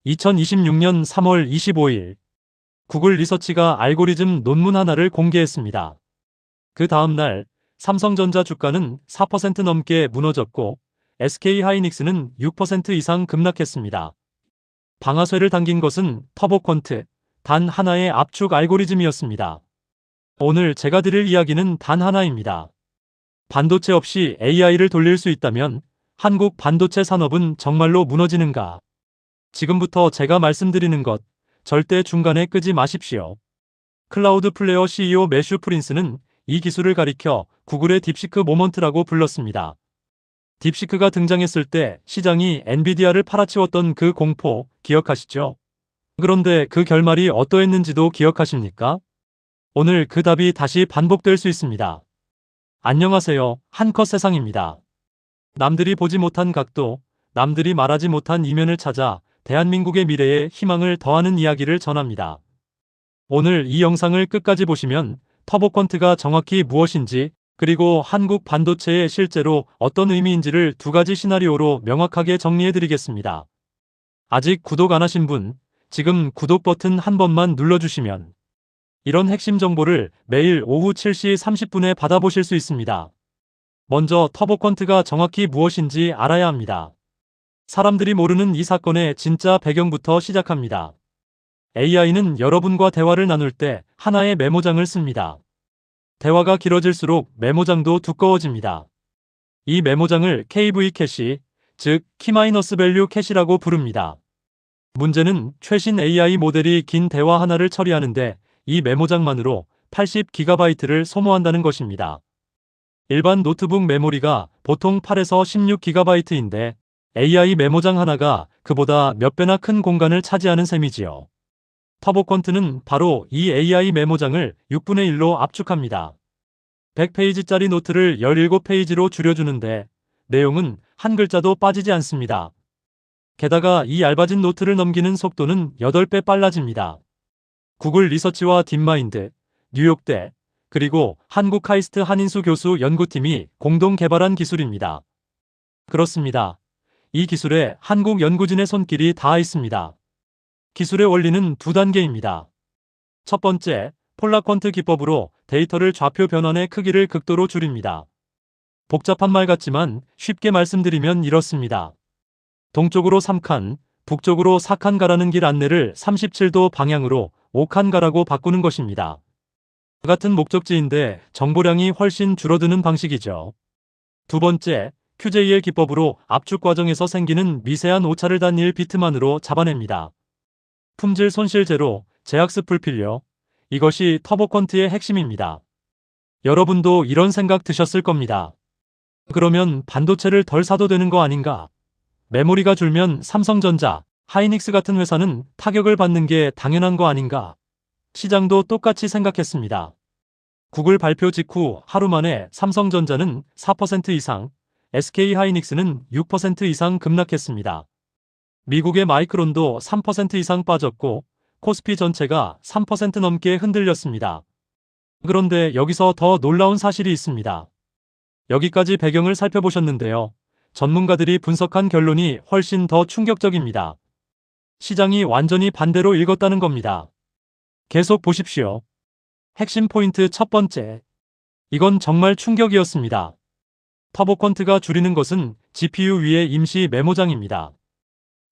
2026년 3월 25일 구글 리서치가 알고리즘 논문 하나를 공개했습니다. 그 다음날 삼성전자 주가는 4% 넘게 무너졌고 SK하이닉스는 6% 이상 급락했습니다. 방아쇠를 당긴 것은 터보퀀트 단 하나의 압축 알고리즘이었습니다. 오늘 제가 드릴 이야기는 단 하나입니다. 반도체 없이 AI를 돌릴 수 있다면 한국 반도체 산업은 정말로 무너지는가? 지금부터 제가 말씀드리는 것 절대 중간에 끄지 마십시오. 클라우드 플레어 CEO 매슈 프린스는 이 기술을 가리켜 구글의 딥시크 모먼트라고 불렀습니다. 딥시크가 등장했을 때 시장이 엔비디아를 팔아치웠던 그 공포 기억하시죠? 그런데 그 결말이 어떠했는지도 기억하십니까? 오늘 그 답이 다시 반복될 수 있습니다. 안녕하세요. 한컷 세상입니다. 남들이 보지 못한 각도, 남들이 말하지 못한 이면을 찾아 대한민국의 미래에 희망을 더하는 이야기를 전합니다. 오늘 이 영상을 끝까지 보시면 터보퀀트가 정확히 무엇인지 그리고 한국 반도체에 실제로 어떤 의미인지를 두 가지 시나리오로 명확하게 정리해드리겠습니다. 아직 구독 안 하신 분, 지금 구독 버튼 한 번만 눌러주시면 이런 핵심 정보를 매일 오후 7시 30분에 받아보실 수 있습니다. 먼저 터보퀀트가 정확히 무엇인지 알아야 합니다. 사람들이 모르는 이 사건의 진짜 배경부터 시작합니다. AI는 여러분과 대화를 나눌 때 하나의 메모장을 씁니다. 대화가 길어질수록 메모장도 두꺼워집니다. 이 메모장을 KV 캐시, 즉 키마이너스 밸류 캐시라고 부릅니다. 문제는 최신 AI 모델이 긴 대화 하나를 처리하는데 이 메모장만으로 80GB를 소모한다는 것입니다. 일반 노트북 메모리가 보통 8에서 16GB인데 AI 메모장 하나가 그보다 몇 배나 큰 공간을 차지하는 셈이지요. 터보퀀트는 바로 이 AI 메모장을 6분의 1로 압축합니다. 100페이지짜리 노트를 17페이지로 줄여주는데 내용은 한 글자도 빠지지 않습니다. 게다가 이 얇아진 노트를 넘기는 속도는 8배 빨라집니다. 구글 리서치와 딥마인드, 뉴욕대, 그리고 한국 카이스트 한인수 교수 연구팀이 공동 개발한 기술입니다. 그렇습니다. 이 기술에 한국 연구진의 손길이 닿아 있습니다. 기술의 원리는 두 단계입니다. 첫 번째, 폴라퀀트 기법으로 데이터를 좌표 변환의 크기를 극도로 줄입니다. 복잡한 말 같지만 쉽게 말씀드리면 이렇습니다. 동쪽으로 3칸, 북쪽으로 4칸 가라는 길 안내를 37도 방향으로 5칸 가라고 바꾸는 것입니다. 같은 목적지인데 정보량이 훨씬 줄어드는 방식이죠. 두 번째, QJL 기법으로 압축 과정에서 생기는 미세한 오차를 단 1비트만으로 잡아냅니다. 품질 손실 제로, 재학습 불필요. 이것이 터보퀀트의 핵심입니다. 여러분도 이런 생각 드셨을 겁니다. 그러면 반도체를 덜 사도 되는 거 아닌가? 메모리가 줄면 삼성전자, 하이닉스 같은 회사는 타격을 받는 게 당연한 거 아닌가? 시장도 똑같이 생각했습니다. 구글 발표 직후 하루 만에 삼성전자는 4% 이상, SK하이닉스는 6% 이상 급락했습니다. 미국의 마이크론도 3% 이상 빠졌고 코스피 전체가 3% 넘게 흔들렸습니다. 그런데 여기서 더 놀라운 사실이 있습니다. 여기까지 배경을 살펴보셨는데요. 전문가들이 분석한 결론이 훨씬 더 충격적입니다. 시장이 완전히 반대로 읽었다는 겁니다. 계속 보십시오. 핵심 포인트 첫 번째. 이건 정말 충격이었습니다. 터보퀀트가 줄이는 것은 GPU 위의 임시 메모장입니다.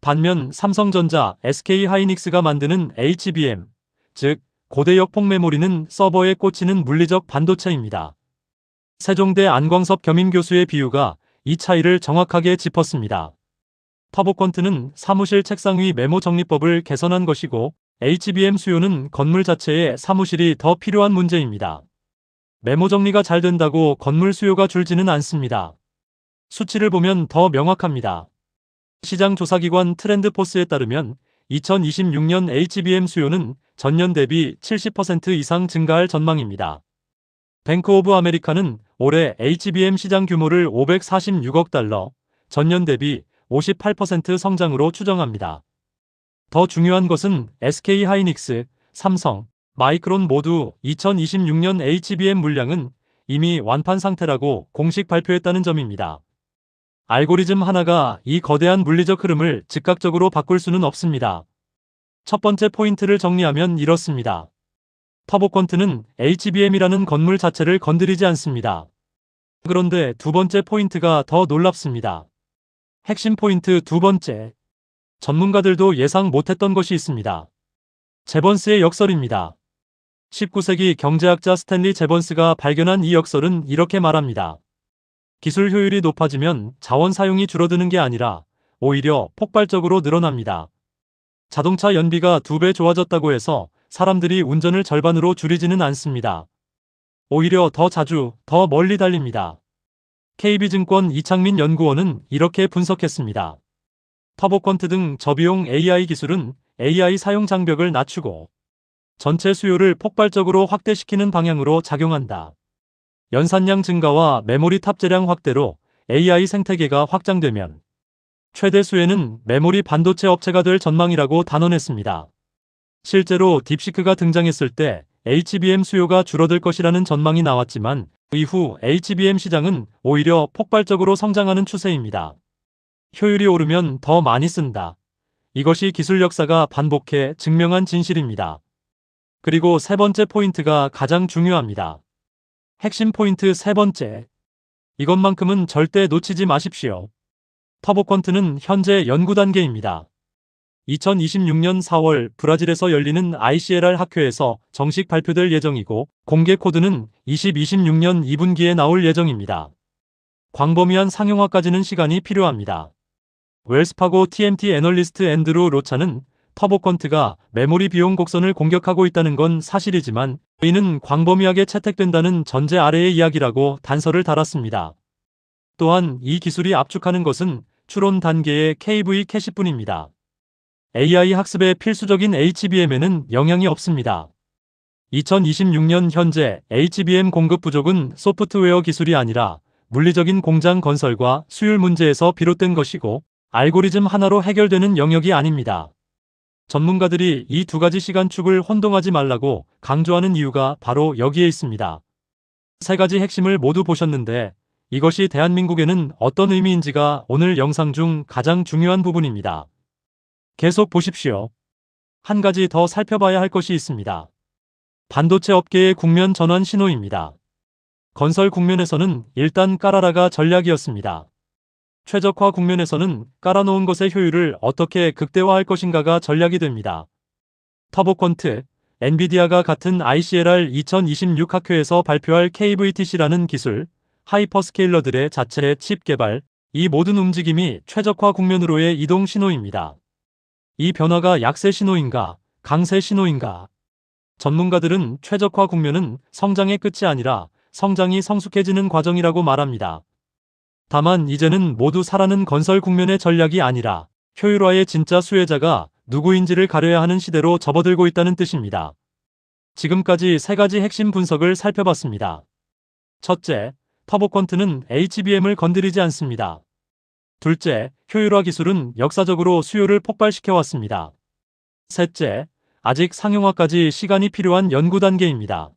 반면 삼성전자, SK하이닉스가 만드는 HBM, 즉 고대역 폭메모리는 서버에 꽂히는 물리적 반도체입니다. 세종대 안광섭 겸임교수의 비유가 이 차이를 정확하게 짚었습니다. 터보퀀트는 사무실 책상 위 메모 정리법을 개선한 것이고 HBM 수요는 건물 자체에 사무실이 더 필요한 문제입니다. 메모 정리가 잘 된다고 건물 수요가 줄지는 않습니다. 수치를 보면 더 명확합니다. 시장 조사기관 트렌드포스에 따르면 2026년 HBM 수요는 전년 대비 70% 이상 증가할 전망입니다. 뱅크 오브 아메리카는 올해 HBM 시장 규모를 546억 달러, 전년 대비 58% 성장으로 추정합니다. 더 중요한 것은 SK하이닉스, 삼성, 마이크론 모두 2026년 HBM 물량은 이미 완판 상태라고 공식 발표했다는 점입니다. 알고리즘 하나가 이 거대한 물리적 흐름을 즉각적으로 바꿀 수는 없습니다. 첫 번째 포인트를 정리하면 이렇습니다. 터보퀀트는 HBM이라는 건물 자체를 건드리지 않습니다. 그런데 두 번째 포인트가 더 놀랍습니다. 핵심 포인트 두 번째. 전문가들도 예상 못했던 것이 있습니다. 제번스의 역설입니다. 19세기 경제학자 스탠리 제번스가 발견한 이 역설은 이렇게 말합니다. 기술 효율이 높아지면 자원 사용이 줄어드는 게 아니라 오히려 폭발적으로 늘어납니다. 자동차 연비가 2배 좋아졌다고 해서 사람들이 운전을 절반으로 줄이지는 않습니다. 오히려 더 자주, 더 멀리 달립니다. KB증권 이창민 연구원은 이렇게 분석했습니다. 터보퀀트 등 저비용 AI 기술은 AI 사용 장벽을 낮추고 전체 수요를 폭발적으로 확대시키는 방향으로 작용한다. 연산량 증가와 메모리 탑재량 확대로 AI 생태계가 확장되면 최대 수혜는 메모리 반도체 업체가 될 전망이라고 단언했습니다. 실제로 딥시크가 등장했을 때 HBM 수요가 줄어들 것이라는 전망이 나왔지만 이후 HBM 시장은 오히려 폭발적으로 성장하는 추세입니다. 효율이 오르면 더 많이 쓴다. 이것이 기술 역사가 반복해 증명한 진실입니다. 그리고 세 번째 포인트가 가장 중요합니다. 핵심 포인트 세 번째. 이것만큼은 절대 놓치지 마십시오. 터보퀀트는 현재 연구 단계입니다. 2026년 4월 브라질에서 열리는 ICLR 학회에서 정식 발표될 예정이고 공개 코드는 2026년 2분기에 나올 예정입니다. 광범위한 상용화까지는 시간이 필요합니다. 웰스파고 TMT 애널리스트 앤드루 로차는 터보퀀트가 메모리 비용 곡선을 공격하고 있다는 건 사실이지만 이는 광범위하게 채택된다는 전제 아래의 이야기라고 단서를 달았습니다. 또한 이 기술이 압축하는 것은 추론 단계의 KV 캐시뿐입니다. AI 학습에 필수적인 HBM에는 영향이 없습니다. 2026년 현재 HBM 공급 부족은 소프트웨어 기술이 아니라 물리적인 공장 건설과 수율 문제에서 비롯된 것이고 알고리즘 하나로 해결되는 영역이 아닙니다. 전문가들이 이 두 가지 시간축을 혼동하지 말라고 강조하는 이유가 바로 여기에 있습니다. 세 가지 핵심을 모두 보셨는데 이것이 대한민국에는 어떤 의미인지가 오늘 영상 중 가장 중요한 부분입니다. 계속 보십시오. 한 가지 더 살펴봐야 할 것이 있습니다. 반도체 업계의 국면 전환 신호입니다. 건설 국면에서는 일단 깔아라가 전략이었습니다. 최적화 국면에서는 깔아놓은 것의 효율을 어떻게 극대화할 것인가가 전략이 됩니다. 터보퀀트, 엔비디아가 같은 ICLR 2026 학회에서 발표할 KVTC라는 기술, 하이퍼스케일러들의 자체 칩 개발, 이 모든 움직임이 최적화 국면으로의 이동 신호입니다. 이 변화가 약세 신호인가, 강세 신호인가? 전문가들은 최적화 국면은 성장의 끝이 아니라 성장이 성숙해지는 과정이라고 말합니다. 다만 이제는 모두 살아는 건설 국면의 전략이 아니라 효율화의 진짜 수혜자가 누구인지를 가려야 하는 시대로 접어들고 있다는 뜻입니다. 지금까지 세 가지 핵심 분석을 살펴봤습니다. 첫째, 터보퀀트는 HBM을 건드리지 않습니다. 둘째, 효율화 기술은 역사적으로 수요를 폭발시켜왔습니다. 셋째, 아직 상용화까지 시간이 필요한 연구 단계입니다.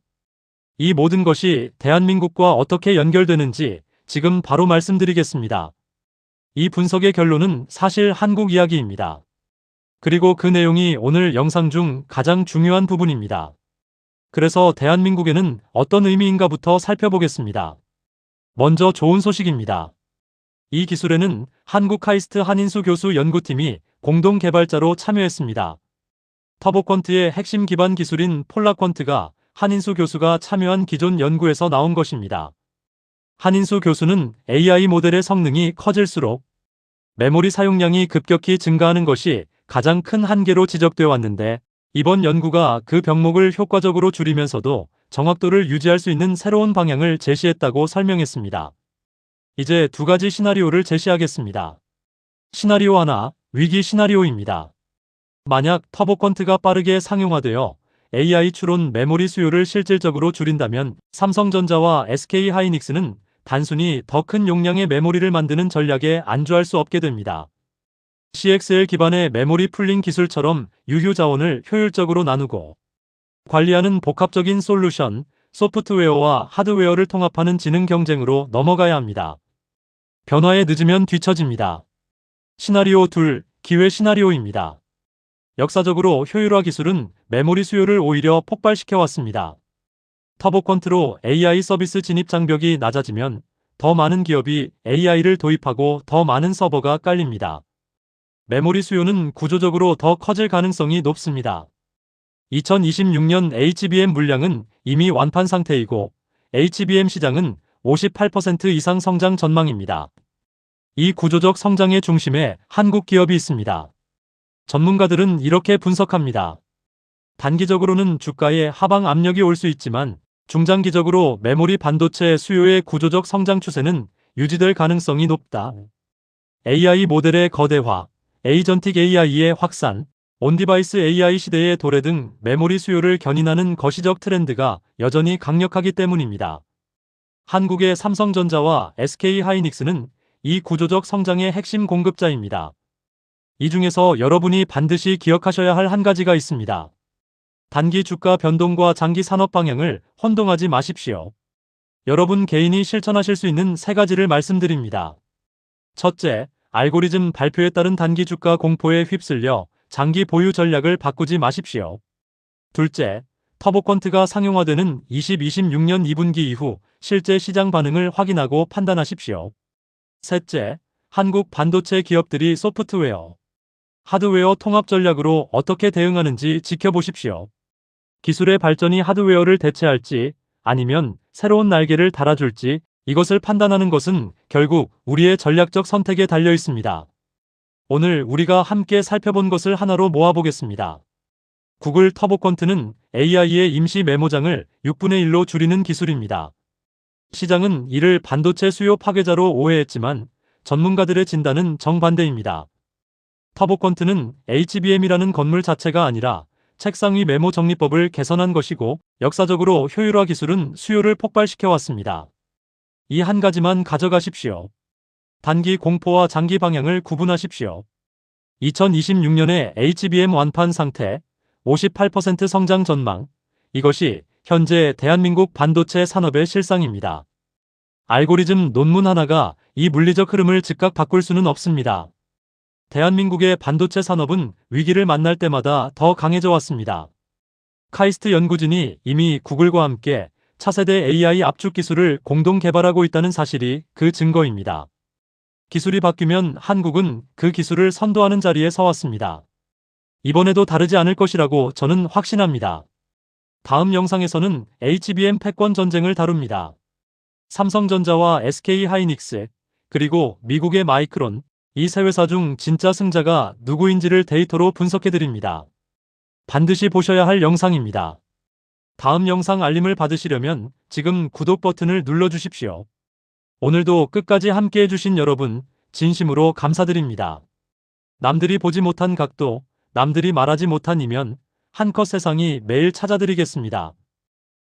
이 모든 것이 대한민국과 어떻게 연결되는지 지금 바로 말씀드리겠습니다. 이 분석의 결론은 사실 한국 이야기입니다. 그리고 그 내용이 오늘 영상 중 가장 중요한 부분입니다. 그래서 대한민국에는 어떤 의미인가부터 살펴보겠습니다. 먼저 좋은 소식입니다. 이 기술에는 한국 카이스트 한인수 교수 연구팀이 공동 개발자로 참여했습니다. 터보퀀트의 핵심 기반 기술인 폴라퀀트가 한인수 교수가 참여한 기존 연구에서 나온 것입니다. 한인수 교수는 AI 모델의 성능이 커질수록 메모리 사용량이 급격히 증가하는 것이 가장 큰 한계로 지적되어 왔는데 이번 연구가 그 병목을 효과적으로 줄이면서도 정확도를 유지할 수 있는 새로운 방향을 제시했다고 설명했습니다. 이제 두 가지 시나리오를 제시하겠습니다. 시나리오 하나, 위기 시나리오입니다. 만약 터보퀀트가 빠르게 상용화되어 AI 추론 메모리 수요를 실질적으로 줄인다면 삼성전자와 SK하이닉스는 단순히 더 큰 용량의 메모리를 만드는 전략에 안주할 수 없게 됩니다. CXL 기반의 메모리 풀링 기술처럼 유효 자원을 효율적으로 나누고 관리하는 복합적인 솔루션, 소프트웨어와 하드웨어를 통합하는 지능 경쟁으로 넘어가야 합니다. 변화에 늦으면 뒤처집니다. 시나리오 2, 기회 시나리오입니다. 역사적으로 효율화 기술은 메모리 수요를 오히려 폭발시켜 왔습니다. 터보퀀트로 AI 서비스 진입 장벽이 낮아지면 더 많은 기업이 AI를 도입하고 더 많은 서버가 깔립니다. 메모리 수요는 구조적으로 더 커질 가능성이 높습니다. 2026년 HBM 물량은 이미 완판 상태이고 HBM 시장은 58% 이상 성장 전망입니다. 이 구조적 성장의 중심에 한국 기업이 있습니다. 전문가들은 이렇게 분석합니다. 단기적으로는 주가에 하방 압력이 올 수 있지만 중장기적으로 메모리 반도체 수요의 구조적 성장 추세는 유지될 가능성이 높다. AI 모델의 거대화, 에이전틱 AI의 확산, 온디바이스 AI 시대의 도래 등 메모리 수요를 견인하는 거시적 트렌드가 여전히 강력하기 때문입니다. 한국의 삼성전자와 SK하이닉스는 이 구조적 성장의 핵심 공급자입니다. 이 중에서 여러분이 반드시 기억하셔야 할 한 가지가 있습니다. 단기 주가 변동과 장기 산업 방향을 혼동하지 마십시오. 여러분 개인이 실천하실 수 있는 3가지를 말씀드립니다. 첫째, 알고리즘 발표에 따른 단기 주가 공포에 휩쓸려 장기 보유 전략을 바꾸지 마십시오. 둘째, 터보퀀트가 상용화되는 2026년 2분기 이후 실제 시장 반응을 확인하고 판단하십시오. 셋째, 한국 반도체 기업들이 소프트웨어, 하드웨어 통합 전략으로 어떻게 대응하는지 지켜보십시오. 기술의 발전이 하드웨어를 대체할지 아니면 새로운 날개를 달아줄지 이것을 판단하는 것은 결국 우리의 전략적 선택에 달려 있습니다. 오늘 우리가 함께 살펴본 것을 하나로 모아보겠습니다. 구글 터보퀀트는 AI의 임시 메모장을 6분의 1로 줄이는 기술입니다. 시장은 이를 반도체 수요 파괴자로 오해했지만 전문가들의 진단은 정반대입니다. 터보퀀트는 HBM이라는 건물 자체가 아니라 책상 위 메모 정리법을 개선한 것이고 역사적으로 효율화 기술은 수요를 폭발시켜 왔습니다. 이 한 가지만 가져가십시오. 단기 공포와 장기 방향을 구분하십시오. 2026년에 HBM 완판 상태, 58% 성장 전망, 이것이 현재 대한민국 반도체 산업의 실상입니다. 알고리즘 논문 하나가 이 물리적 흐름을 즉각 바꿀 수는 없습니다. 대한민국의 반도체 산업은 위기를 만날 때마다 더 강해져 왔습니다. 카이스트 연구진이 이미 구글과 함께 차세대 AI 압축 기술을 공동 개발하고 있다는 사실이 그 증거입니다. 기술이 바뀌면 한국은 그 기술을 선도하는 자리에 서왔습니다. 이번에도 다르지 않을 것이라고 저는 확신합니다. 다음 영상에서는 HBM 패권 전쟁을 다룹니다. 삼성전자와 SK하이닉스, 그리고 미국의 마이크론, 이 세 회사 중 진짜 승자가 누구인지를 데이터로 분석해드립니다. 반드시 보셔야 할 영상입니다. 다음 영상 알림을 받으시려면 지금 구독 버튼을 눌러주십시오. 오늘도 끝까지 함께 해주신 여러분, 진심으로 감사드립니다. 남들이 보지 못한 각도, 남들이 말하지 못한 이면, 한컷 세상이 매일 찾아드리겠습니다.